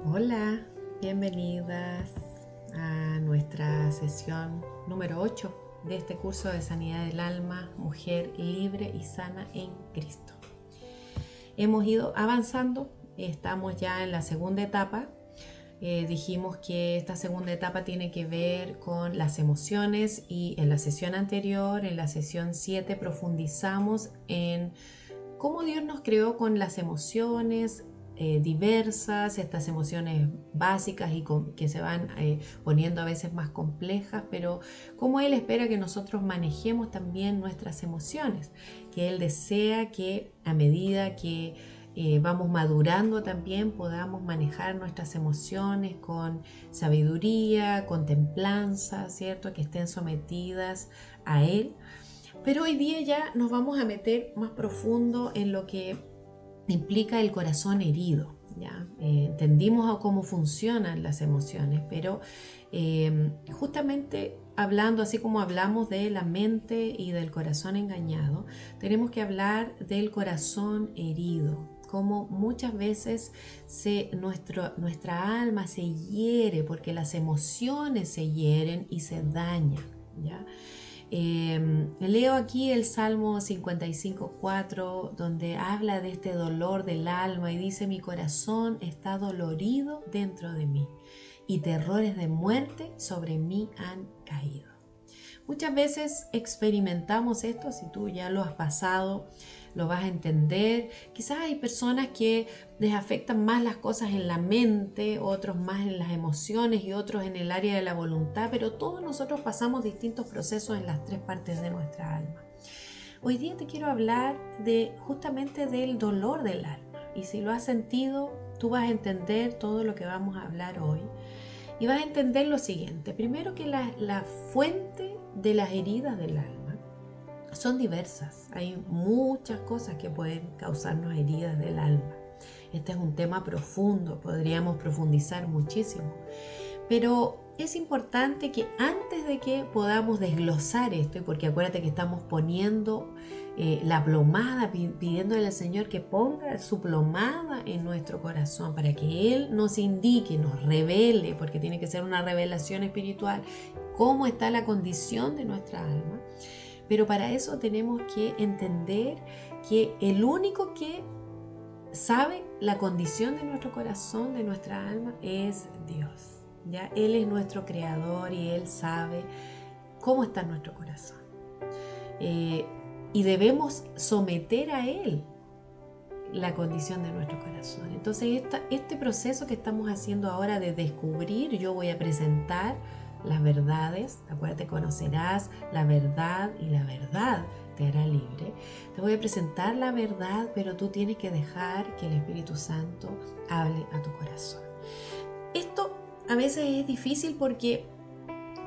Hola, bienvenidas a nuestra sesión número 8 de este curso de Sanidad del Alma, Mujer Libre y Sana en Cristo. Hemos ido avanzando, estamos ya en la segunda etapa. Dijimos que esta segunda etapa tiene que ver con las emociones y en la sesión anterior, en la sesión 7, profundizamos en cómo Dios nos creó con las emociones diversas, estas emociones básicas y que se van poniendo a veces más complejas, pero cómo Él espera que nosotros manejemos también nuestras emociones, que Él desea que a medida que vamos madurando también podamos manejar nuestras emociones con sabiduría, con templanza, ¿cierto? Que estén sometidas a Él. Pero hoy día ya nos vamos a meter más profundo en lo que implica el corazón herido. ¿Ya? Entendimos cómo funcionan las emociones, pero justamente hablando, así como hablamos de la mente y del corazón engañado, tenemos que hablar del corazón herido, como muchas veces nuestra alma se hiere porque las emociones se hieren y se dañan. ¿Ya? Leo aquí el Salmo 55:4, donde habla de este dolor del alma y dice: mi corazón está dolorido dentro de mí y terrores de muerte sobre mí han caído. Muchas veces experimentamos esto, si tú ya lo has pasado, lo vas a entender. Quizás hay personas que les afectan más las cosas en la mente, otros más en las emociones y otros en el área de la voluntad, pero todos nosotros pasamos distintos procesos en las tres partes de nuestra alma. Hoy día te quiero hablar justamente del dolor del alma, y si lo has sentido, tú vas a entender todo lo que vamos a hablar hoy. Y vas a entender lo siguiente: primero, que la fuente de las heridas del alma son diversas. Hay muchas cosas que pueden causarnos heridas del alma. Este es un tema profundo, podríamos profundizar muchísimo. Pero es importante que antes de que podamos desglosar esto, porque acuérdate que estamos poniendo la plomada, pidiéndole al Señor que ponga su plomada en nuestro corazón para que Él nos indique, nos revele, porque tiene que ser una revelación espiritual, cómo está la condición de nuestra alma. Pero para eso tenemos que entender que el único que sabe la condición de nuestro corazón, de nuestra alma, es Dios. ¿Ya? Él es nuestro creador y Él sabe cómo está nuestro corazón. Y debemos someter a Él la condición de nuestro corazón. Entonces este proceso que estamos haciendo ahora de descubrir, yo voy a presentar las verdades. Acuérdate, conocerás la verdad y la verdad te hará libre. Te voy a presentar la verdad, pero tú tienes que dejar que el Espíritu Santo hable a tu corazón. Esto a veces es difícil porque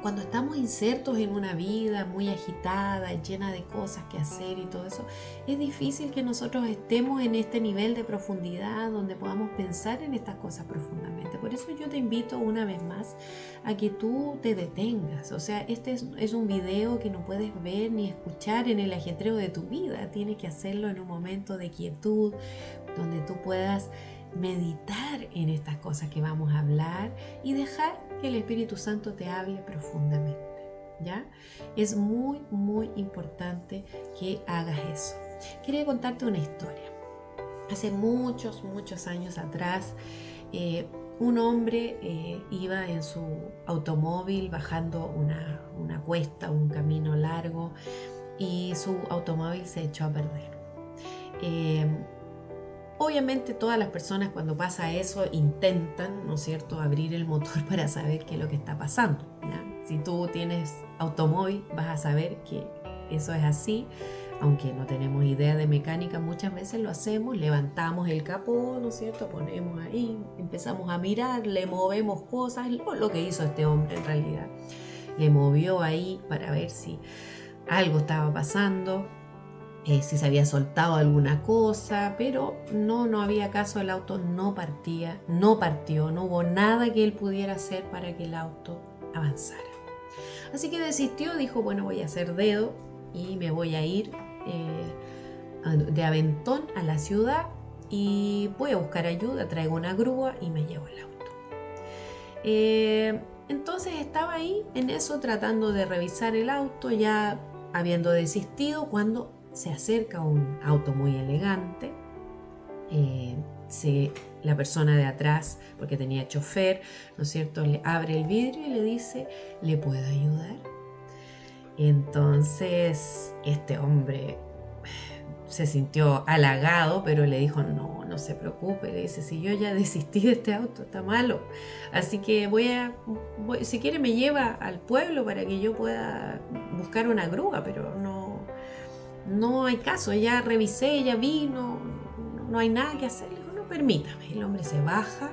cuando estamos insertos en una vida muy agitada, llena de cosas que hacer y todo eso, es difícil que nosotros estemos en este nivel de profundidad donde podamos pensar en estas cosas profundamente. Por eso yo te invito una vez más a que tú te detengas. O sea, este es un video que no puedes ver ni escuchar en el ajetreo de tu vida. Tienes que hacerlo en un momento de quietud, donde tú puedas meditar en estas cosas que vamos a hablar y dejar que el Espíritu Santo te hable profundamente. ¿Ya? Es muy, muy importante que hagas eso. Quería contarte una historia. Hace muchos, muchos años atrás, un hombre iba en su automóvil bajando una cuesta, un camino largo, y su automóvil se echó a perder. Obviamente todas las personas cuando pasa eso intentan, ¿no es cierto?, abrir el motor para saber qué es lo que está pasando. ¿Ya? Si tú tienes automóvil vas a saber que eso es así, aunque no tenemos idea de mecánica, muchas veces lo hacemos, levantamos el capó, ¿no es cierto?, ponemos ahí, empezamos a mirar, le movemos cosas, lo que hizo este hombre en realidad. Le movió ahí para ver si algo estaba pasando. Si se había soltado alguna cosa, pero no había caso, el auto no partía, no partió, no hubo nada que él pudiera hacer para que el auto avanzara. Así que desistió, dijo: bueno, voy a hacer dedo y me voy a ir de aventón a la ciudad y voy a buscar ayuda, traigo una grúa y me llevo el auto. Entonces estaba ahí en eso tratando de revisar el auto, ya habiendo desistido, cuando se acerca un auto muy elegante. La persona de atrás, porque tenía chofer, ¿no es cierto?, le abre el vidrio y le dice: ¿le puedo ayudar? Entonces este hombre se sintió halagado, pero le dijo: no, no se preocupe. Le dice: si yo ya desistí de este auto, está malo, así que si quiere me lleva al pueblo para que yo pueda buscar una grúa, pero no hay caso, ya revisé, ya vi, no hay nada que hacer. Le dijo: no, permítame. El hombre se baja,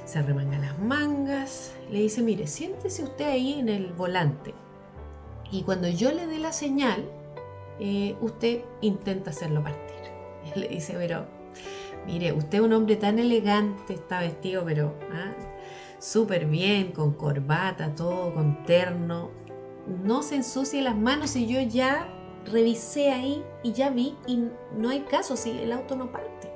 se remanga las mangas, le dice: mire, siéntese usted ahí en el volante y cuando yo le dé la señal, usted intenta hacerlo partir. Y él le dice: pero mire, usted es un hombre tan elegante, está vestido pero súper bien, con corbata, todo, con terno, no se ensucie las manos y yo ya revisé ahí y ya vi y no hay caso, si el auto no parte.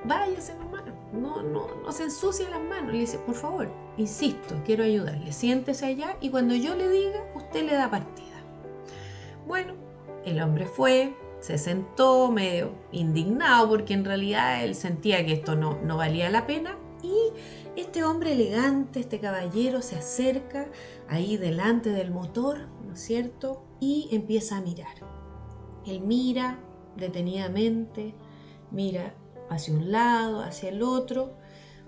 Váyase nomás, no se ensucie las manos. Le dice: por favor, insisto, quiero ayudarle, siéntese allá y cuando yo le diga, usted le da partida. Bueno, el hombre fue, se sentó medio indignado porque en realidad él sentía que esto no valía la pena, y este hombre elegante, este caballero, se acerca ahí delante del motor, ¿no es cierto?, y empieza a mirar. Él mira detenidamente, mira hacia un lado, hacia el otro,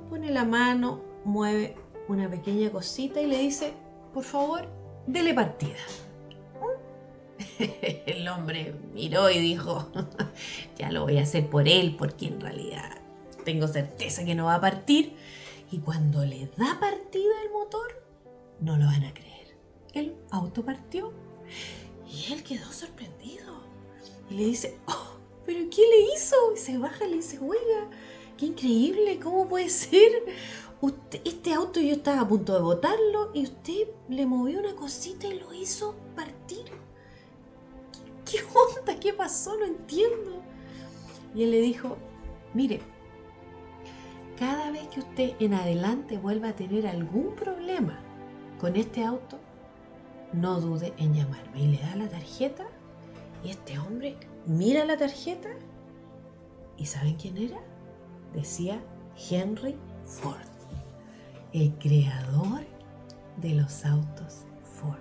pone la mano, mueve una pequeña cosita y le dice: por favor, dele partida. El hombre miró y dijo: ya lo voy a hacer por él, porque en realidad tengo certeza que no va a partir. Y cuando le da partida el motor, no lo van a creer, el auto partió y él quedó sorprendido y le dice: oh, ¿pero qué le hizo? Y se baja y le dice: oiga, qué increíble, ¿cómo puede ser? Este auto yo estaba a punto de botarlo y usted le movió una cosita y lo hizo partir. ¿Qué onda? ¿Qué pasó? No entiendo. Y él le dijo: mire, cada vez que usted en adelante vuelva a tener algún problema con este auto, no dude en llamarme. Y le da la tarjeta y este hombre mira la tarjeta y ¿saben quién era? Decía Henry Ford, el creador de los autos Ford.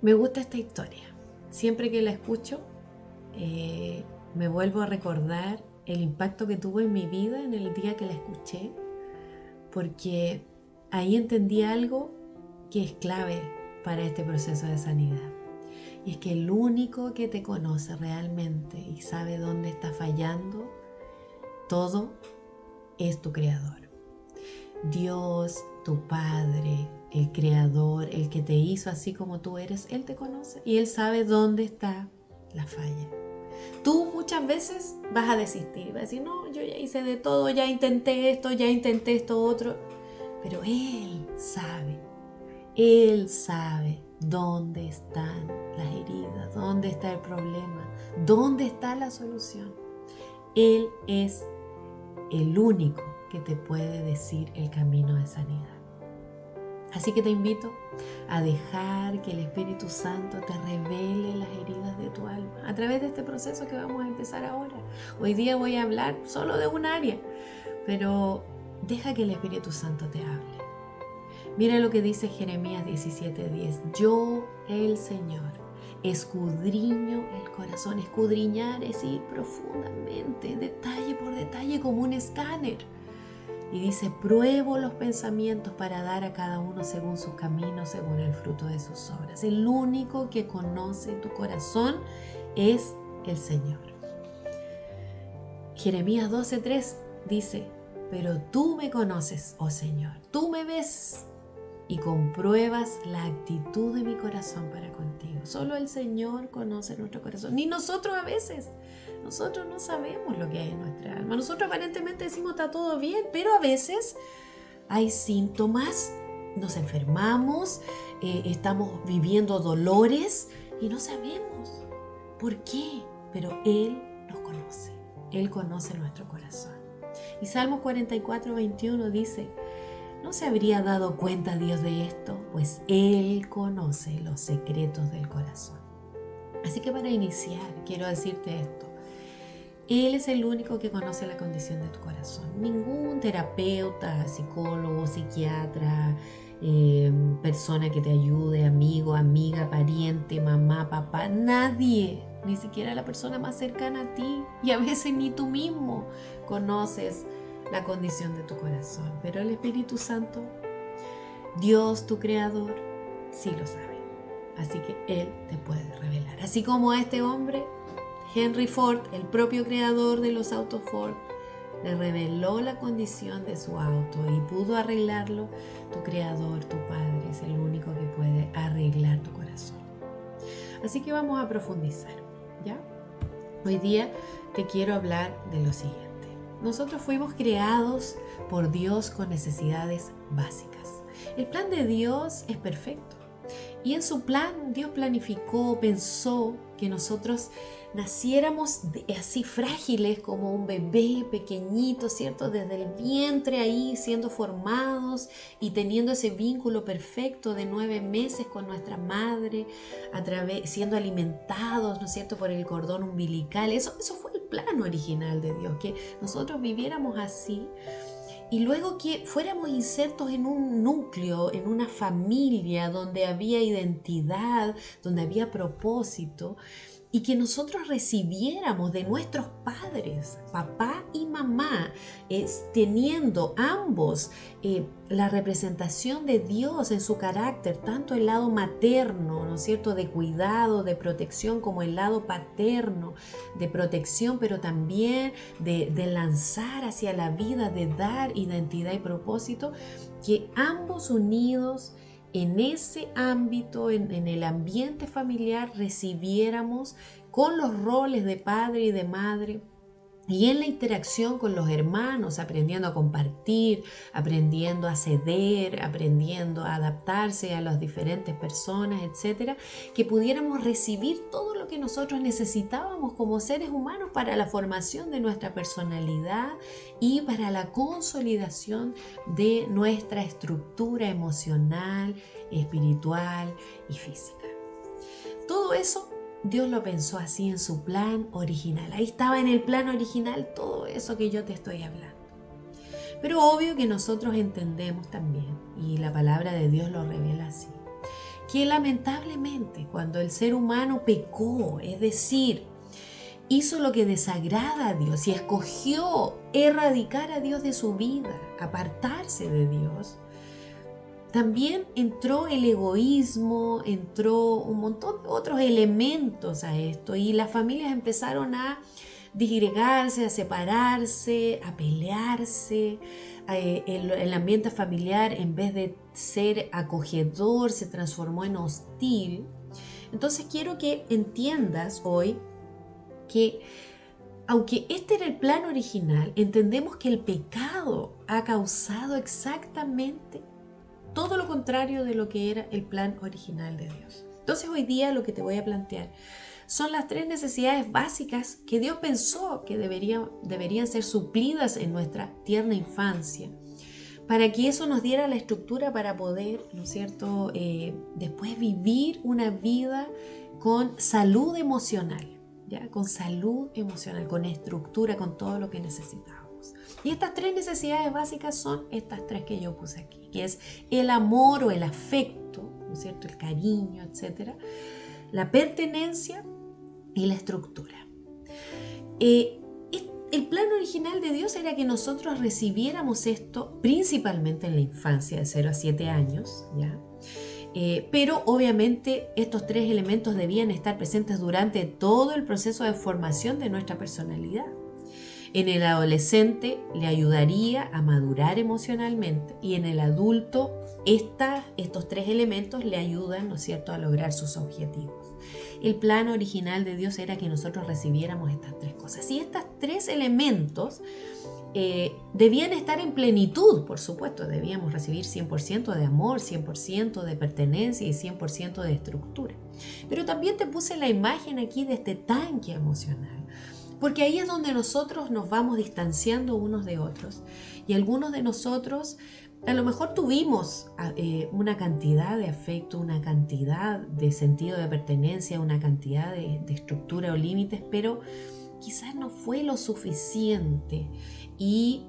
Me gusta esta historia. Siempre que la escucho, me vuelvo a recordar el impacto que tuvo en mi vida en el día que la escuché, porque ahí entendí algo que es clave para este proceso de sanidad. Y es que el único que te conoce realmente y sabe dónde está fallando todo es tu creador. Dios, tu Padre, el creador, el que te hizo así como tú eres, Él te conoce y Él sabe dónde está la falla. Tú muchas veces vas a desistir, vas a decir: no, yo ya hice de todo, ya intenté esto otro, pero Él sabe dónde están las heridas, dónde está el problema, dónde está la solución. Él es el único que te puede decir el camino de sanidad. Así que te invito a dejar que el Espíritu Santo te revele las heridas de tu alma a través de este proceso que vamos a empezar ahora. Hoy día voy a hablar solo de un área, pero deja que el Espíritu Santo te hable. Mira lo que dice Jeremías 17:10. Yo, el Señor, escudriño el corazón. Escudriñar es ir profundamente, detalle por detalle, como un escáner. Y dice: pruebo los pensamientos para dar a cada uno según sus caminos, según el fruto de sus obras. El único que conoce tu corazón es el Señor. Jeremías 12:3 dice: pero tú me conoces, oh Señor, tú me ves y compruebas la actitud de mi corazón para contigo. Solo el Señor conoce nuestro corazón, ni nosotros a veces. Nosotros no sabemos lo que hay en nuestra alma. Nosotros aparentemente decimos: está todo bien, pero a veces hay síntomas, nos enfermamos, estamos viviendo dolores y no sabemos por qué, pero Él nos conoce. Él conoce nuestro corazón. Y Salmos 44:21 dice: ¿No se habría dado cuenta Dios de esto? Pues Él conoce los secretos del corazón. Así que para iniciar, quiero decirte esto. Él es el único que conoce la condición de tu corazón. Ningún terapeuta, psicólogo, psiquiatra, persona que te ayude, amigo, amiga, pariente, mamá, papá, nadie, ni siquiera la persona más cercana a ti, y a veces ni tú mismo conoces la condición de tu corazón. Pero el Espíritu Santo, Dios, tu Creador, sí lo sabe. Así que Él te puede revelar. Así como a este hombre, Henry Ford, el propio creador de los autos Ford, le reveló la condición de su auto y pudo arreglarlo. Tu creador, tu Padre, es el único que puede arreglar tu corazón. Así que vamos a profundizar, ¿ya? Hoy día te quiero hablar de lo siguiente. Nosotros fuimos creados por Dios con necesidades básicas. El plan de Dios es perfecto. Y en su plan, Dios planificó, pensó que nosotros naciéramos así frágiles como un bebé pequeñito, ¿cierto? Desde el vientre ahí siendo formados y teniendo ese vínculo perfecto de 9 meses con nuestra madre, siendo alimentados, ¿no es cierto?, por el cordón umbilical. Eso fue el plan original de Dios, que nosotros viviéramos así. Y luego que fuéramos insertos en un núcleo, en una familia donde había identidad, donde había propósito, y que nosotros recibiéramos de nuestros padres, papá y mamá, teniendo ambos la representación de Dios en su carácter, tanto el lado materno, ¿no es cierto?, de cuidado, de protección, como el lado paterno, de protección, pero también de lanzar hacia la vida, de dar identidad y propósito, que ambos unidos en ese ámbito, en el ambiente familiar, recibiéramos con los roles de padre y de madre, y en la interacción con los hermanos, aprendiendo a compartir, aprendiendo a ceder, aprendiendo a adaptarse a las diferentes personas, etcétera, que pudiéramos recibir todo lo que nosotros necesitábamos como seres humanos para la formación de nuestra personalidad y para la consolidación de nuestra estructura emocional, espiritual y física. Todo eso Dios lo pensó así en su plan original. Ahí estaba en el plan original todo eso que yo te estoy hablando. Pero obvio que nosotros entendemos también, y la palabra de Dios lo revela así, que lamentablemente cuando el ser humano pecó, es decir, hizo lo que desagrada a Dios y escogió erradicar a Dios de su vida, apartarse de Dios, también entró el egoísmo, entró un montón de otros elementos a esto, y las familias empezaron a disgregarse, a separarse, a pelearse. El ambiente familiar, en vez de ser acogedor, se transformó en hostil. Entonces quiero que entiendas hoy que aunque este era el plan original, entendemos que el pecado ha causado exactamente todo lo contrario de lo que era el plan original de Dios. Entonces hoy día lo que te voy a plantear son las 3 necesidades básicas que Dios pensó que deberían ser suplidas en nuestra tierna infancia, para que eso nos diera la estructura para poder, ¿no es cierto?, después vivir una vida con salud emocional, ¿ya? Con salud emocional, con estructura, con todo lo que necesitamos. Y estas 3 necesidades básicas son estas 3 que yo puse aquí, que es el amor o el afecto, ¿no es cierto?, el cariño, etcétera, la pertenencia y la estructura. El plan original de Dios era que nosotros recibiéramos esto principalmente en la infancia, de 0 a 7 años, ¿ya? Pero obviamente estos 3 elementos debían estar presentes durante todo el proceso de formación de nuestra personalidad. En el adolescente le ayudaría a madurar emocionalmente, y en el adulto estos 3 elementos le ayudan, ¿no es cierto?, a lograr sus objetivos. El plan original de Dios era que nosotros recibiéramos estas 3 cosas, y estos 3 elementos debían estar en plenitud, por supuesto. Debíamos recibir 100% de amor, 100% de pertenencia y 100% de estructura. Pero también te puse la imagen aquí de este tanque emocional, Porque ahí es donde nosotros nos vamos distanciando unos de otros. Y algunos de nosotros a lo mejor tuvimos una cantidad de afecto, una cantidad de sentido de pertenencia, una cantidad de estructura o límites, pero quizás no fue lo suficiente. Y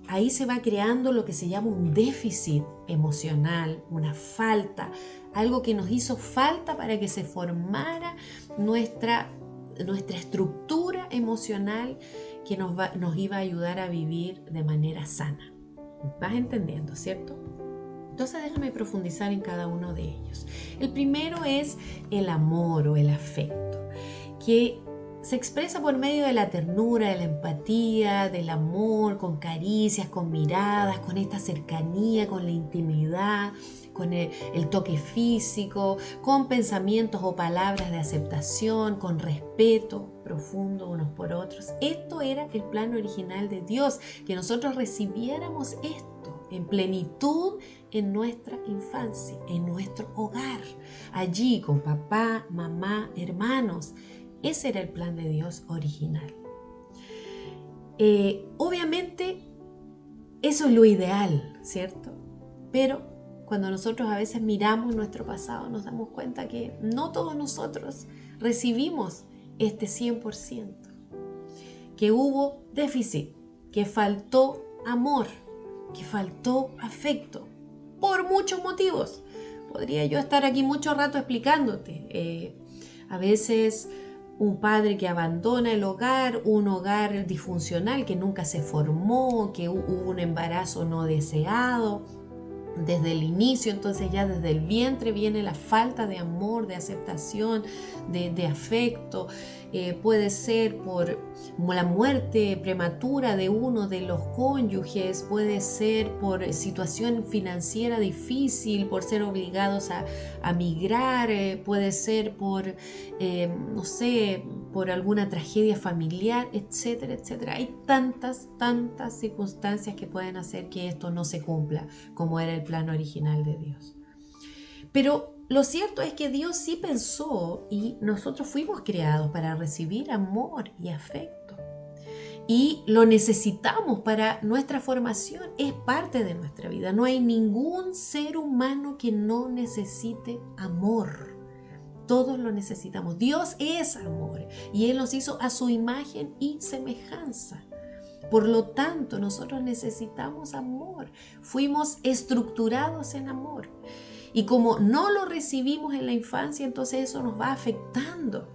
ahí se va creando lo que se llama un déficit emocional, una falta, algo que nos hizo falta para que se formara nuestra estructura emocional que nos iba a ayudar a vivir de manera sana. ¿Vas entendiendo, cierto? Entonces déjame profundizar en cada uno de ellos. El primero es el amor o el afecto, que se expresa por medio de la ternura, de la empatía, del amor, con caricias, con miradas, con esta cercanía, con la intimidad, con el toque físico, con pensamientos o palabras de aceptación, con respeto profundo unos por otros. Esto era el plan original de Dios, que nosotros recibiéramos esto en plenitud en nuestra infancia, en nuestro hogar, allí con papá, mamá, hermanos. Ese era el plan de Dios original. Obviamente eso es lo ideal, ¿cierto? Pero cuando nosotros a veces miramos nuestro pasado nos damos cuenta que no todos nosotros recibimos este 100%, que hubo déficit, que faltó amor, que faltó afecto, por muchos motivos. Podría yo estar aquí mucho rato explicándote. A veces un padre que abandona el hogar, un hogar disfuncional que nunca se formó, que hubo un embarazo no deseado desde el inicio, entonces ya desde el vientre viene la falta de amor, de aceptación, de afecto. Puede ser por la muerte prematura de uno de los cónyuges, puede ser por situación financiera difícil, por ser obligados a migrar, puede ser por, no sé, por alguna tragedia familiar, etcétera, etcétera. Hay tantas circunstancias que pueden hacer que esto no se cumpla como era el plan original de Dios. Pero lo cierto es que Dios sí pensó y nosotros fuimos creados para recibir amor y afecto. Y lo necesitamos para nuestra formación, es parte de nuestra vida. No hay ningún ser humano que no necesite amor. Todos lo necesitamos. Dios es amor y Él nos hizo a su imagen y semejanza. Por lo tanto, nosotros necesitamos amor. Fuimos estructurados en amor. Y como no lo recibimos en la infancia, entonces eso nos va afectando.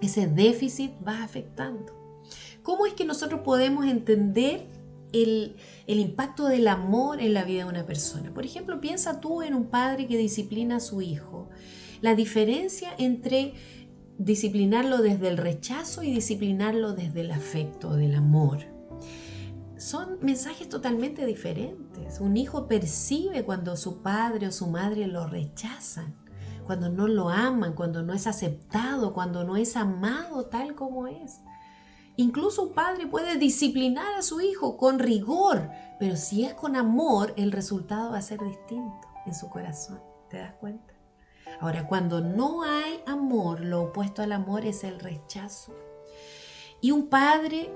Ese déficit va afectando. ¿Cómo es que nosotros podemos entender el impacto del amor en la vida de una persona? Por ejemplo, piensa tú en un padre que disciplina a su hijo. La diferencia entre disciplinarlo desde el rechazo y disciplinarlo desde el afecto, del amor. Son mensajes totalmente diferentes. Un hijo percibe cuando su padre o su madre lo rechazan, cuando no lo aman, cuando no es aceptado, cuando no es amado tal como es. Incluso un padre puede disciplinar a su hijo con rigor, pero si es con amor, el resultado va a ser distinto en su corazón. ¿Te das cuenta? Ahora, cuando no hay amor, lo opuesto al amor es el rechazo. Y un padre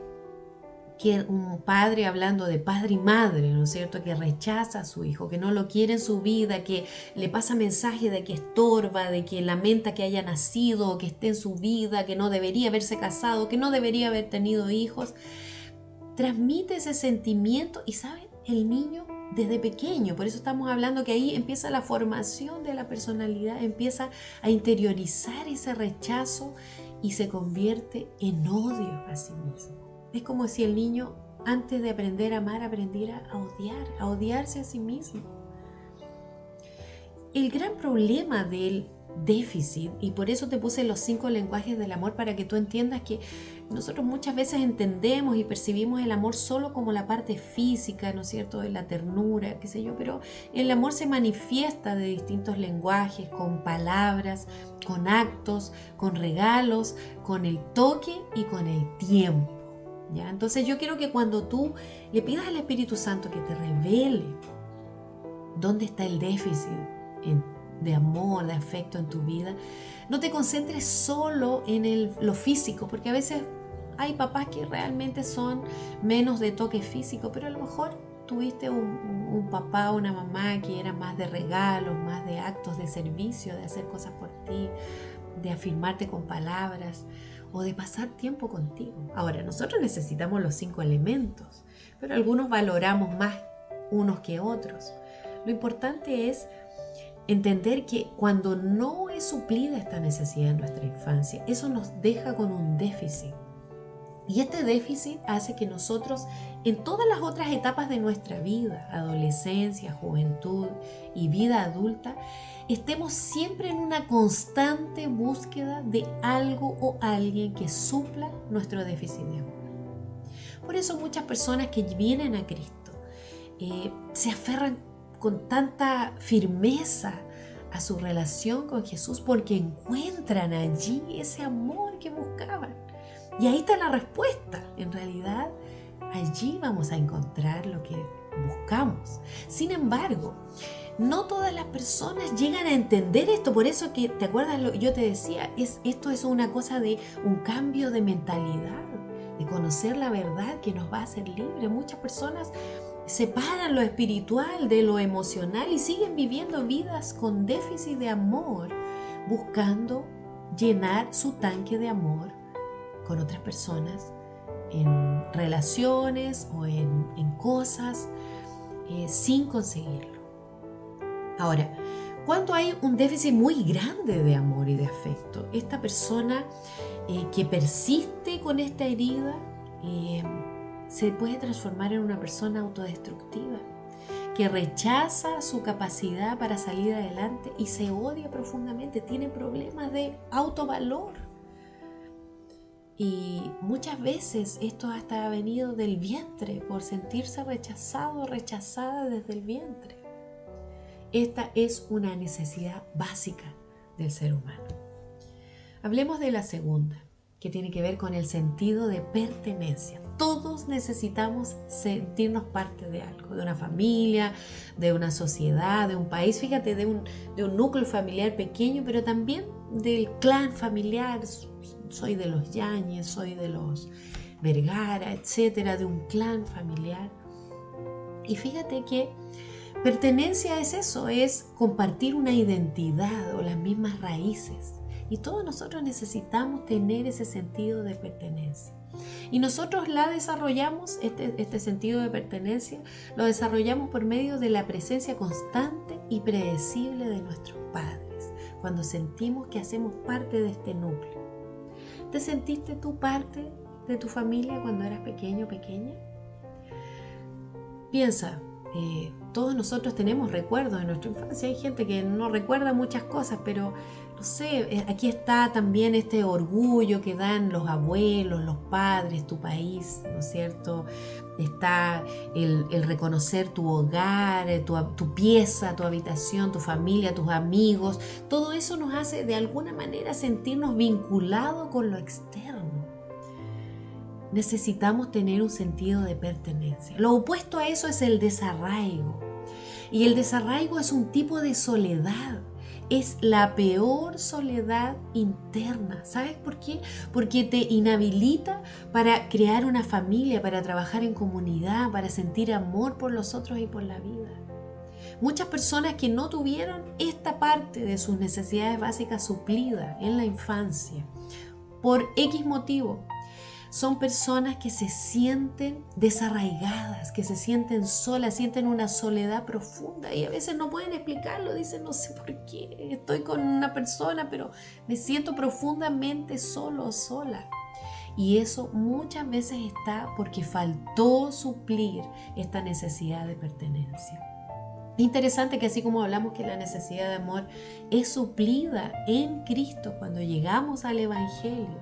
hablando de padre y madre, ¿no es cierto?, que rechaza a su hijo, que no lo quiere en su vida, que le pasa mensaje de que estorba, de que lamenta que haya nacido, que esté en su vida, que no debería haberse casado, que no debería haber tenido hijos, transmite ese sentimiento y, ¿saben? El niño desde pequeño, por eso estamos hablando que ahí empieza la formación de la personalidad, empieza a interiorizar ese rechazo y se convierte en odio a sí mismo. Es como si el niño, antes de aprender a amar, aprendiera a odiarse a sí mismo. El gran problema del déficit, y por eso te puse los 5 lenguajes del amor para que tú entiendas que nosotros muchas veces entendemos y percibimos el amor solo como la parte física, ¿no es cierto?, de la ternura, qué sé yo, pero el amor se manifiesta de distintos lenguajes, con palabras, con actos, con regalos, con el toque y con el tiempo. ¿Ya? Entonces yo quiero que cuando tú le pidas al Espíritu Santo que te revele dónde está el déficit de amor, de afecto en tu vida, no te concentres solo en lo físico, porque a veces Hay papás que realmente son menos de toque físico, pero a lo mejor tuviste un papá o una mamá que era más de regalos, más de actos de servicio, de hacer cosas por ti, de afirmarte con palabras o de pasar tiempo contigo. Ahora, nosotros necesitamos los 5 elementos, pero algunos valoramos más unos que otros. Lo importante es entender que cuando no es suplida esta necesidad en nuestra infancia, eso nos deja con un déficit. Y este déficit hace que nosotros en todas las otras etapas de nuestra vida, adolescencia, juventud y vida adulta, estemos siempre en una constante búsqueda de algo o alguien que supla nuestro déficit de amor. Por eso muchas personas que vienen a Cristo se aferran con tanta firmeza a su relación con Jesús porque encuentran allí ese amor que buscaban. Y ahí está la respuesta. En realidad, allí vamos a encontrar lo que buscamos. Sin embargo, no todas las personas llegan a entender esto. Por eso que, ¿te acuerdas lo que yo te decía? Esto es una cosa de un cambio de mentalidad, de conocer la verdad que nos va a hacer libres. Muchas personas separan lo espiritual de lo emocional y siguen viviendo vidas con déficit de amor, buscando llenar su tanque de amor con otras personas, en relaciones o en cosas, sin conseguirlo. Ahora, cuando hay un déficit muy grande de amor y de afecto, esta persona que persiste con esta herida se puede transformar en una persona autodestructiva, que rechaza su capacidad para salir adelante y se odia profundamente, tiene problemas de autovalor. Y muchas veces esto hasta ha venido del vientre, por sentirse rechazado o rechazada desde el vientre. Esta es una necesidad básica del ser humano. Hablemos de la segunda, que tiene que ver con el sentido de pertenencia. Todos necesitamos sentirnos parte de algo, de una familia, de una sociedad, de un país, fíjate, de un núcleo familiar pequeño, pero también del clan familiar. Soy de los Yáñez, soy de los Vergara, etcétera, de un clan familiar. Y fíjate que pertenencia es eso, es compartir una identidad o las mismas raíces. Y todos nosotros necesitamos tener ese sentido de pertenencia. Y nosotros la desarrollamos, este sentido de pertenencia, lo desarrollamos por medio de la presencia constante y predecible de nuestros padres, cuando sentimos que hacemos parte de este núcleo. ¿Te sentiste tú parte de tu familia cuando eras pequeño o pequeña? Piensa, todos nosotros tenemos recuerdos de nuestra infancia. Hay gente que no recuerda muchas cosas, pero no sé, aquí está también este orgullo que dan los abuelos, los padres, tu país, ¿no es cierto? Está el reconocer tu hogar, tu pieza, tu habitación, tu familia, tus amigos. Todo eso nos hace de alguna manera sentirnos vinculados con lo externo. Necesitamos tener un sentido de pertenencia. Lo opuesto a eso es el desarraigo. Y el desarraigo es un tipo de soledad. Es la peor soledad interna. ¿Sabes por qué? Porque te inhabilita para crear una familia, para trabajar en comunidad, para sentir amor por los otros y por la vida. Muchas personas que no tuvieron esta parte de sus necesidades básicas suplida en la infancia, por X motivo, son personas que se sienten desarraigadas, que se sienten solas, sienten una soledad profunda y a veces no pueden explicarlo, dicen no sé por qué, estoy con una persona pero me siento profundamente solo o sola. Y eso muchas veces está porque faltó suplir esta necesidad de pertenencia. Interesante que así como hablamos que la necesidad de amor es suplida en Cristo cuando llegamos al Evangelio,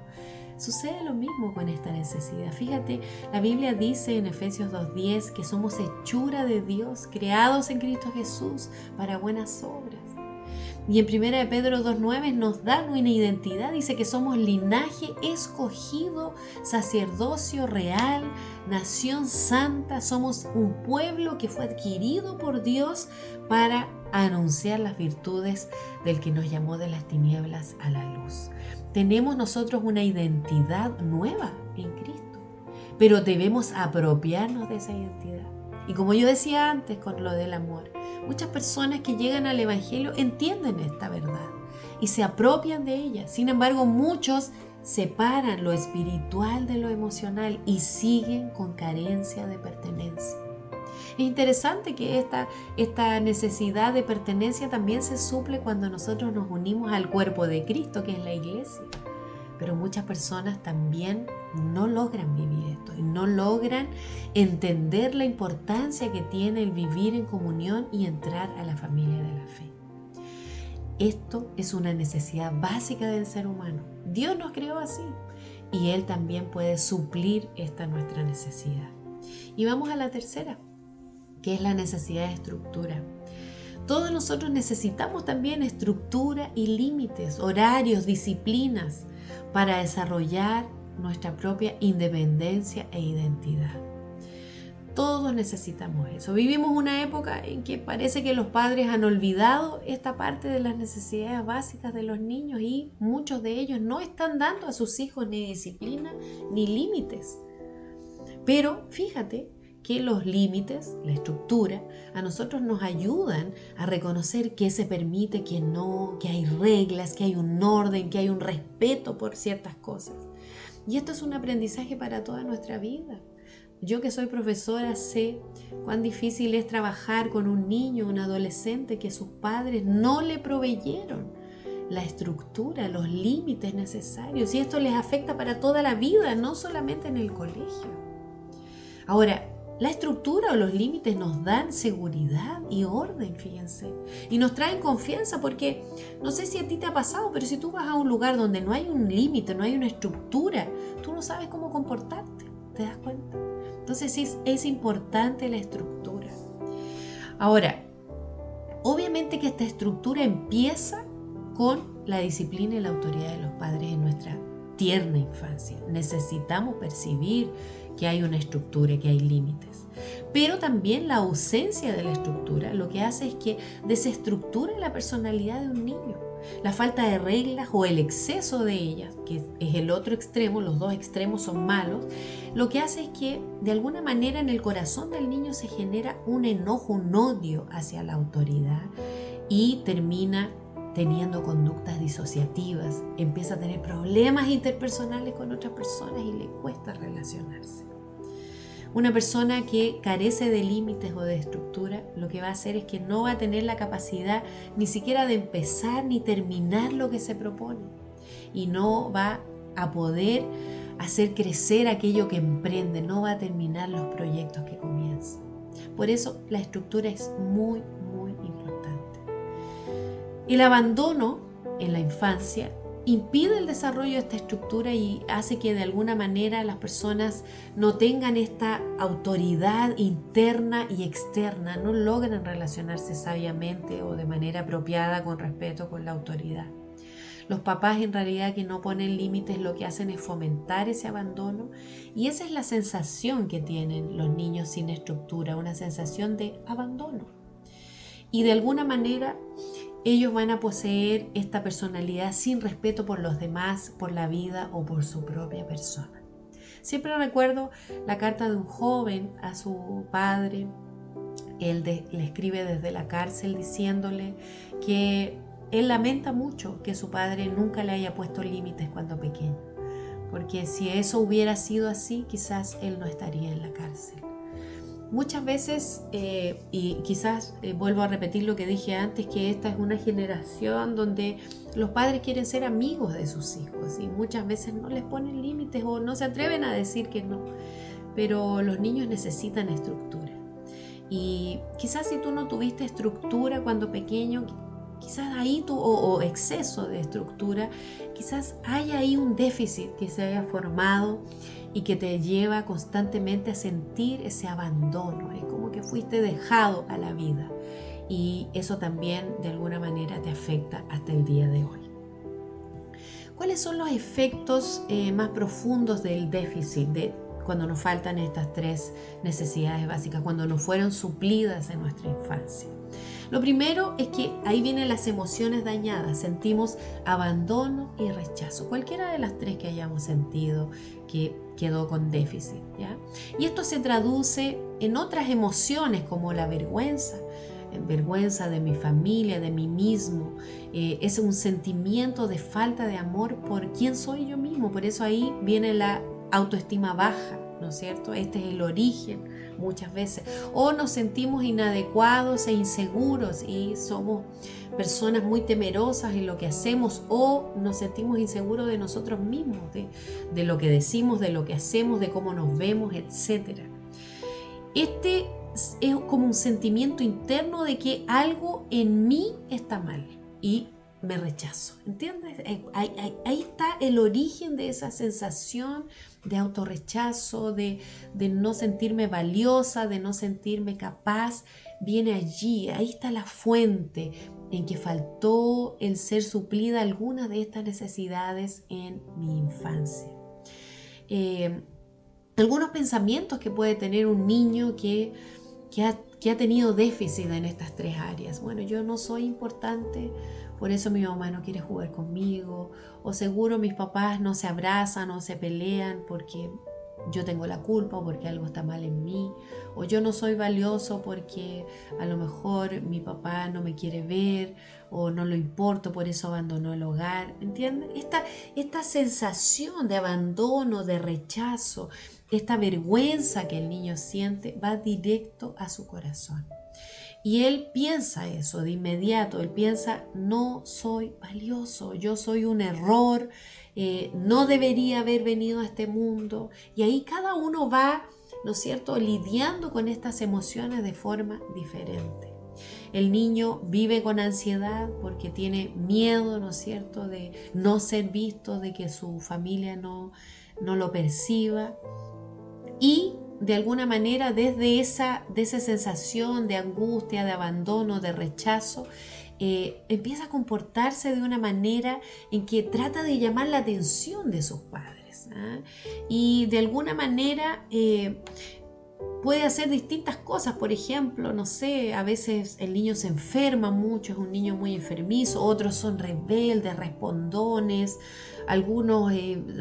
sucede lo mismo con esta necesidad. Fíjate, la Biblia dice en Efesios 2:10 que somos hechura de Dios, creados en Cristo Jesús para buenas obras. Y en 1 de Pedro 2:9 nos dan una identidad, dice que somos linaje escogido, sacerdocio real, nación santa, somos un pueblo que fue adquirido por Dios para anunciar las virtudes del que nos llamó de las tinieblas a la luz. Tenemos nosotros una identidad nueva en Cristo, pero debemos apropiarnos de esa identidad. Y como yo decía antes con lo del amor, muchas personas que llegan al Evangelio entienden esta verdad y se apropian de ella. Sin embargo, muchos separan lo espiritual de lo emocional y siguen con carencia de pertenencia. Es interesante que esta necesidad de pertenencia también se suple cuando nosotros nos unimos al cuerpo de Cristo, que es la iglesia. Pero muchas personas también no logran vivir esto y no logran entender la importancia que tiene el vivir en comunión y entrar a la familia de la fe. Esto es una necesidad básica del ser humano. Dios nos creó así y Él también puede suplir esta nuestra necesidad. Y vamos a la tercera, que es la necesidad de estructura. Todos nosotros necesitamos también estructura y límites, horarios, disciplinas para desarrollar nuestra propia independencia e identidad. Todos necesitamos eso. Vivimos una época en que parece que los padres han olvidado esta parte de las necesidades básicas de los niños y muchos de ellos no están dando a sus hijos ni disciplina ni límites. Pero fíjate que los límites, la estructura, a nosotros nos ayudan a reconocer qué se permite, qué no, que hay reglas, que hay un orden, que hay un respeto por ciertas cosas. Y esto es un aprendizaje para toda nuestra vida. Yo que soy profesora sé cuán difícil es trabajar con un niño, un adolescente que sus padres no le proveyeron la estructura, los límites necesarios. Y esto les afecta para toda la vida, no solamente en el colegio. Ahora, la estructura o los límites nos dan seguridad y orden, fíjense, y nos traen confianza porque no sé si a ti te ha pasado, pero si tú vas a un lugar donde no hay un límite, no hay una estructura, tú no sabes cómo comportarte, ¿te das cuenta? Entonces sí, es importante la estructura. Ahora, obviamente que esta estructura empieza con la disciplina y la autoridad de los padres en nuestra tierna infancia. Necesitamos percibir que hay una estructura, que hay límites. Pero también la ausencia de la estructura lo que hace es que desestructura la personalidad de un niño. La falta de reglas o el exceso de ellas, que es el otro extremo, los dos extremos son malos, lo que hace es que de alguna manera en el corazón del niño se genera un enojo, un odio hacia la autoridad y termina teniendo conductas disociativas, empieza a tener problemas interpersonales con otras personas y le cuesta relacionarse. Una persona que carece de límites o de estructura, lo que va a hacer es que no va a tener la capacidad ni siquiera de empezar ni terminar lo que se propone y no va a poder hacer crecer aquello que emprende, no va a terminar los proyectos que comienza. Por eso la estructura es muy, muy importante. El abandono en la infancia impide el desarrollo de esta estructura y hace que de alguna manera las personas no tengan esta autoridad interna y externa, no logran relacionarse sabiamente o de manera apropiada con respeto con la autoridad. Los papás en realidad que no ponen límites lo que hacen es fomentar ese abandono y esa es la sensación que tienen los niños sin estructura, una sensación de abandono. Y de alguna manera ellos van a poseer esta personalidad sin respeto por los demás, por la vida o por su propia persona. Siempre recuerdo la carta de un joven a su padre. Él le escribe desde la cárcel diciéndole que él lamenta mucho que su padre nunca le haya puesto límites cuando pequeño, porque si eso hubiera sido así, quizás él no estaría en la cárcel. Muchas veces, y quizás vuelvo a repetir lo que dije antes, que esta es una generación donde los padres quieren ser amigos de sus hijos y muchas veces no les ponen límites o no se atreven a decir que no, pero los niños necesitan estructura. Y quizás si tú no tuviste estructura cuando pequeño, quizás ahí o exceso de estructura, quizás haya ahí un déficit que se haya formado y que te lleva constantemente a sentir ese abandono. Es como que fuiste dejado a la vida y eso también de alguna manera te afecta hasta el día de hoy. ¿Cuáles son los efectos más profundos del déficit, de cuando nos faltan estas tres necesidades básicas, cuando no fueron suplidas en nuestra infancia? Lo primero es que ahí vienen las emociones dañadas, sentimos abandono y rechazo, cualquiera de las tres que hayamos sentido que quedó con déficit, ¿ya? Y esto se traduce en otras emociones como la vergüenza de mi familia, de mí mismo. Es un sentimiento de falta de amor por quién soy yo mismo, por eso ahí viene la autoestima baja, ¿no es cierto? Este es el origen muchas veces. O nos sentimos inadecuados e inseguros y somos personas muy temerosas en lo que hacemos, o nos sentimos inseguros de nosotros mismos, de lo que decimos, de lo que hacemos, de cómo nos vemos, etc. Este es como un sentimiento interno de que algo en mí está mal y me rechazo, ¿entiendes? Ahí está el origen de esa sensación de autorrechazo, de no sentirme valiosa, de no sentirme capaz. Viene allí, ahí está la fuente en que faltó el ser suplida alguna de estas necesidades en mi infancia. Algunos pensamientos que puede tener un niño que ha tenido déficit en estas tres áreas. Bueno, yo no soy importante, por eso mi mamá no quiere jugar conmigo, o seguro mis papás no se abrazan o se pelean porque yo tengo la culpa o porque algo está mal en mí, o yo no soy valioso porque a lo mejor mi papá no me quiere ver o no lo importo, por eso abandonó el hogar, ¿entienden? Esta sensación de abandono, de rechazo, esta vergüenza que el niño siente va directo a su corazón. Y él piensa eso de inmediato, él piensa, no soy valioso, yo soy un error, no debería haber venido a este mundo. Y ahí cada uno va, ¿no es cierto?, lidiando con estas emociones de forma diferente. El niño vive con ansiedad porque tiene miedo, ¿no es cierto?, de no ser visto, de que su familia no lo perciba. Y de alguna manera desde esa sensación de angustia, de abandono, de rechazo, empieza a comportarse de una manera en que trata de llamar la atención de sus padres, ¿eh? Y de alguna manera puede hacer distintas cosas. Por ejemplo, no sé, a veces el niño se enferma mucho, es un niño muy enfermizo, otros son rebeldes, respondones, algunos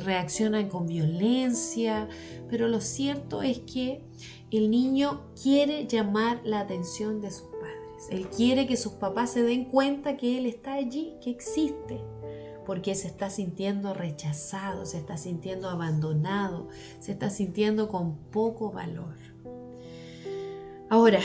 reaccionan con violencia, pero lo cierto es que el niño quiere llamar la atención de sus padres. Él quiere que sus papás se den cuenta que él está allí, que existe, porque se está sintiendo rechazado, se está sintiendo abandonado, se está sintiendo con poco valor. Ahora,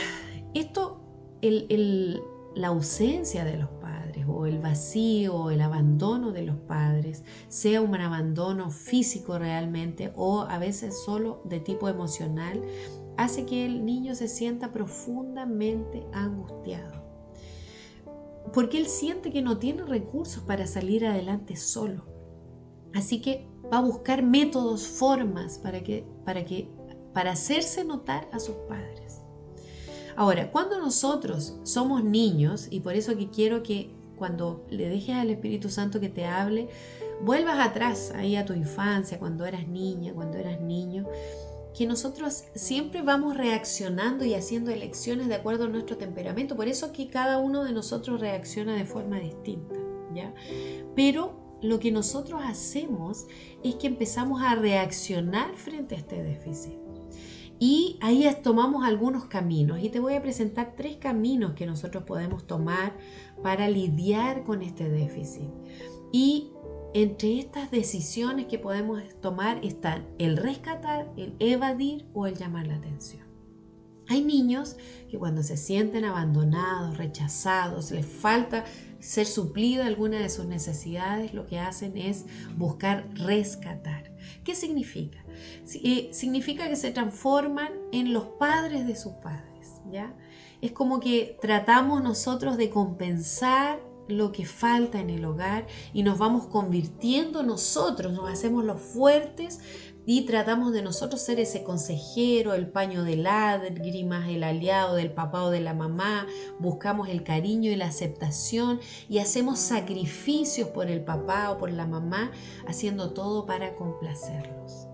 la ausencia de los padres o el vacío o el abandono de los padres, sea un abandono físico realmente o a veces solo de tipo emocional, hace que el niño se sienta profundamente angustiado. Porque él siente que no tiene recursos para salir adelante solo. Así que va a buscar métodos, formas para hacerse notar a sus padres. Ahora, cuando nosotros somos niños, y por eso que quiero que cuando le dejes al Espíritu Santo que te hable, vuelvas atrás, ahí a tu infancia, cuando eras niña, cuando eras niño, que nosotros siempre vamos reaccionando y haciendo elecciones de acuerdo a nuestro temperamento. Por eso que cada uno de nosotros reacciona de forma distinta, ¿ya? Pero lo que nosotros hacemos es que empezamos a reaccionar frente a este déficit. Y ahí tomamos algunos caminos y te voy a presentar 3 caminos que nosotros podemos tomar para lidiar con este déficit. Y entre estas decisiones que podemos tomar están el rescatar, el evadir o el llamar la atención. Hay niños que cuando se sienten abandonados, rechazados, les falta ser suplida alguna de sus necesidades, lo que hacen es buscar rescatar. ¿Qué significa? Significa que se transforman en los padres de sus padres, ¿ya? Es como que tratamos nosotros de compensar lo que falta en el hogar y nos vamos convirtiendo nosotros, nos hacemos los fuertes y tratamos de nosotros ser ese consejero, el paño de lágrimas, el aliado del papá o de la mamá, buscamos el cariño y la aceptación y hacemos sacrificios por el papá o por la mamá, haciendo todo para complacerlos.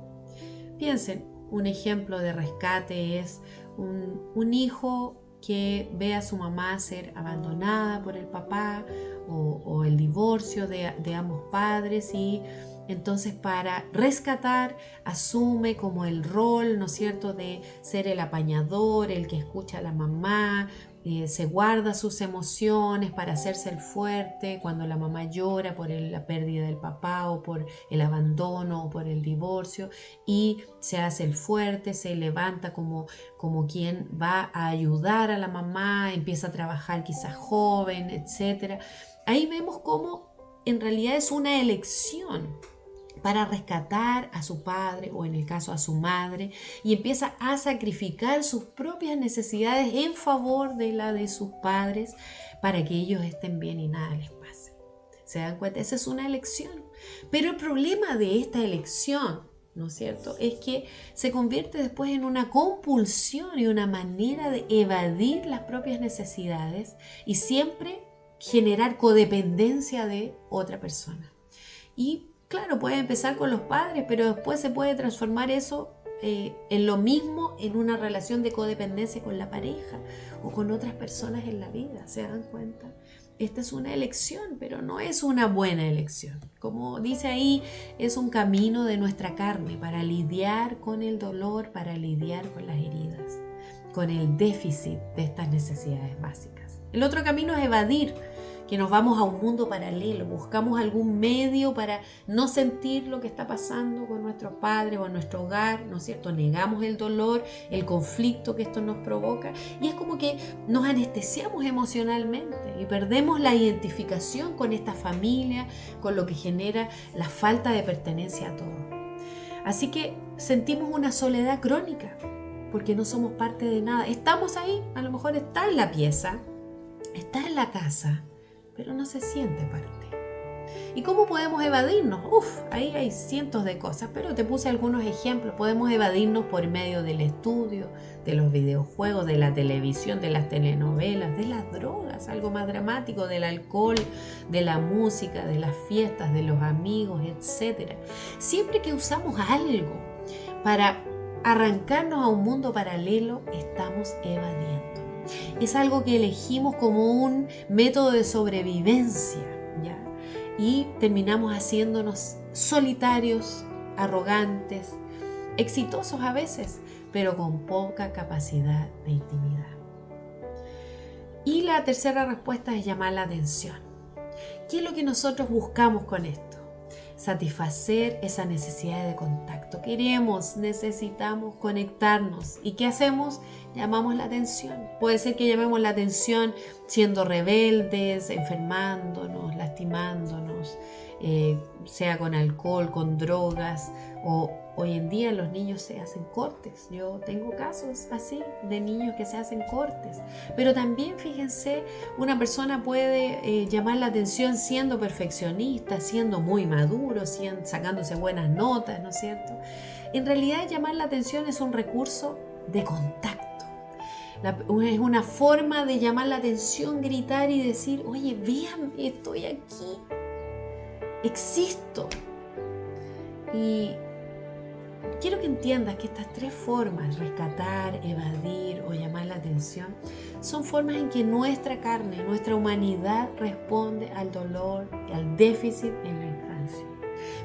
Piensen, un ejemplo de rescate es un hijo que ve a su mamá ser abandonada por el papá o el divorcio de ambos padres, y entonces para rescatar asume como el rol, ¿no es cierto?, de ser el apañador, el que escucha a la mamá, se guarda sus emociones para hacerse el fuerte cuando la mamá llora por la pérdida del papá o por el abandono o por el divorcio, y se hace el fuerte, se levanta como quien va a ayudar a la mamá, empieza a trabajar quizás joven, etc. Ahí vemos cómo en realidad es una elección para rescatar a su padre o en el caso a su madre, y empieza a sacrificar sus propias necesidades en favor de la de sus padres para que ellos estén bien y nada les pase. ¿Se dan cuenta? Esa es una elección. Pero el problema de esta elección, ¿no es cierto?, es que se convierte después en una compulsión y una manera de evadir las propias necesidades y siempre generar codependencia de otra persona. Y claro, puede empezar con los padres, pero después se puede transformar eso en lo mismo, en una relación de codependencia con la pareja o con otras personas en la vida. ¿Se dan cuenta? Esta es una elección, pero no es una buena elección. Como dice ahí, es un camino de nuestra carne para lidiar con el dolor, para lidiar con las heridas, con el déficit de estas necesidades básicas. El otro camino es evadir, que nos vamos a un mundo paralelo, buscamos algún medio para no sentir lo que está pasando con nuestros padres o en nuestro hogar, ¿no es cierto? Negamos el dolor, el conflicto que esto nos provoca, y es como que nos anestesiamos emocionalmente y perdemos la identificación con esta familia, con lo que genera la falta de pertenencia a todo. Así que sentimos una soledad crónica porque no somos parte de nada. Estamos ahí, a lo mejor está en la pieza, está en la casa, pero no se siente parte. ¿Y cómo podemos evadirnos? Ahí hay cientos de cosas, pero te puse algunos ejemplos. Podemos evadirnos por medio del estudio, de los videojuegos, de la televisión, de las telenovelas, de las drogas, algo más dramático, del alcohol, de la música, de las fiestas, de los amigos, etc. Siempre que usamos algo para arrancarnos a un mundo paralelo, estamos evadiendo. Es algo que elegimos como un método de sobrevivencia, ¿ya? Y terminamos haciéndonos solitarios, arrogantes, exitosos a veces, pero con poca capacidad de intimidad. Y la tercera respuesta es llamar la atención. ¿Qué es lo que nosotros buscamos con esto? Satisfacer esa necesidad de contacto. Necesitamos conectarnos. ¿Y qué hacemos? Llamamos la atención. Puede ser que llamemos la atención siendo rebeldes, enfermándonos, lastimándonos, sea con alcohol, con drogas, o hoy en día los niños se hacen cortes. Yo tengo casos así de niños que se hacen cortes. Pero también, fíjense, una persona puede llamar la atención siendo perfeccionista, siendo muy maduro, sacándose buenas notas, ¿no es cierto? En realidad, llamar la atención es un recurso de contacto. Es una forma de llamar la atención, gritar y decir: oye, véanme, estoy aquí, existo. Y quiero que entiendas que estas tres formas, rescatar, evadir o llamar la atención, son formas en que nuestra carne, nuestra humanidad responde al dolor y al déficit en la infancia.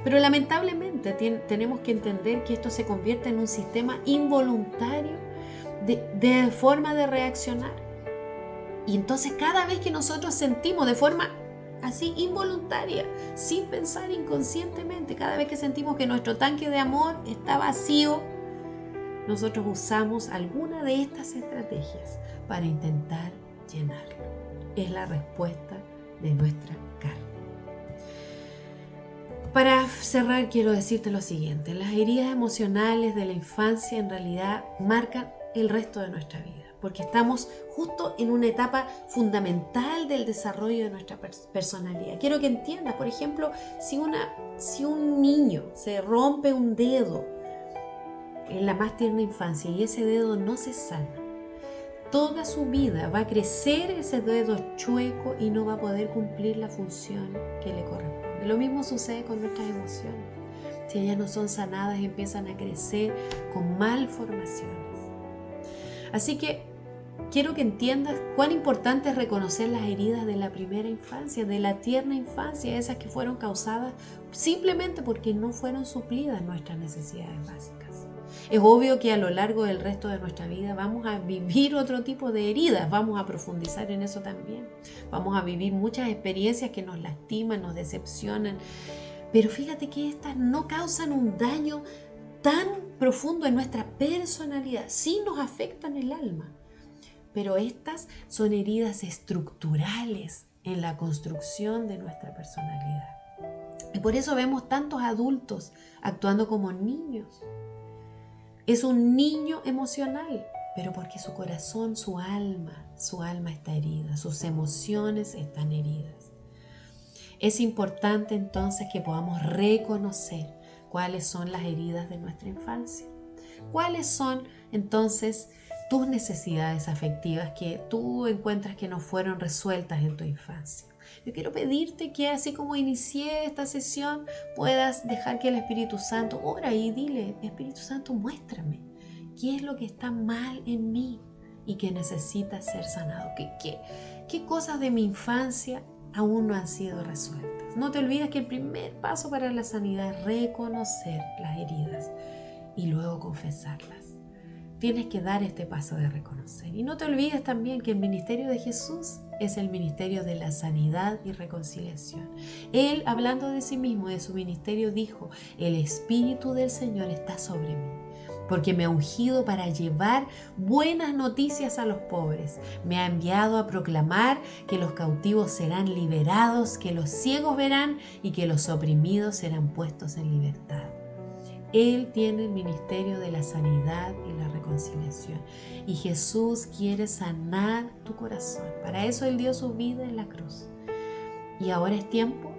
Pero lamentablemente tenemos que entender que esto se convierte en un sistema involuntario de forma de reaccionar. Y entonces cada vez que nosotros sentimos de forma así involuntaria, sin pensar, inconscientemente, cada vez que sentimos que nuestro tanque de amor está vacío, nosotros usamos alguna de estas estrategias para intentar llenarlo. Es la respuesta de nuestra carne. Para cerrar, quiero decirte lo siguiente: las heridas emocionales de la infancia en realidad marcan el resto de nuestra vida, porque estamos justo en una etapa fundamental del desarrollo de nuestra personalidad. Quiero que entiendas, por ejemplo, si un niño se rompe un dedo en la más tierna infancia y ese dedo no se sana, toda su vida va a crecer ese dedo chueco y no va a poder cumplir la función que le corresponde. Lo mismo sucede con nuestras emociones. Si ellas no son sanadas, empiezan a crecer con malformaciones. Así que quiero que entiendas cuán importante es reconocer las heridas de la primera infancia, de la tierna infancia, esas que fueron causadas simplemente porque no fueron suplidas nuestras necesidades básicas. Es obvio que a lo largo del resto de nuestra vida vamos a vivir otro tipo de heridas, vamos a profundizar en eso también. Vamos a vivir muchas experiencias que nos lastiman, nos decepcionan, pero fíjate que estas no causan un daño tan profundo en nuestra personalidad, sí nos afectan el alma, pero estas son heridas estructurales en la construcción de nuestra personalidad. Y por eso vemos tantos adultos actuando como niños. Es un niño emocional, pero porque su corazón, su alma está herida, sus emociones están heridas. Es importante entonces que podamos reconocer cuáles son las heridas de nuestra infancia. ¿Cuáles son entonces tus necesidades afectivas que tú encuentras que no fueron resueltas en tu infancia? Yo quiero pedirte que así como inicié esta sesión, puedas dejar que el Espíritu Santo ora y dile: Espíritu Santo, muéstrame qué es lo que está mal en mí y que necesita ser sanado. ¿Qué cosas de mi infancia aún no han sido resueltas? No te olvides que el primer paso para la sanidad es reconocer las heridas y luego confesarlas. Tienes que dar este paso de reconocer. Y no te olvides también que el ministerio de Jesús es el ministerio de la sanidad y reconciliación. Él, hablando de sí mismo, de su ministerio, dijo: el Espíritu del Señor está sobre mí, porque me ha ungido para llevar buenas noticias a los pobres. Me ha enviado a proclamar que los cautivos serán liberados, que los ciegos verán y que los oprimidos serán puestos en libertad. Él tiene el ministerio de la sanidad y la reconciliación. Y Jesús quiere sanar tu corazón. Para eso Él dio su vida en la cruz. Y ahora es tiempo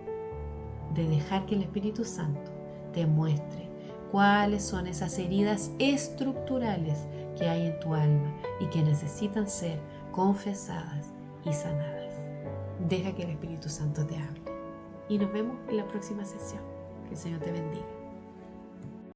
de dejar que el Espíritu Santo te muestre cuáles son esas heridas estructurales que hay en tu alma y que necesitan ser confesadas y sanadas. Deja que el Espíritu Santo te hable. Y nos vemos en la próxima sesión. Que el Señor te bendiga.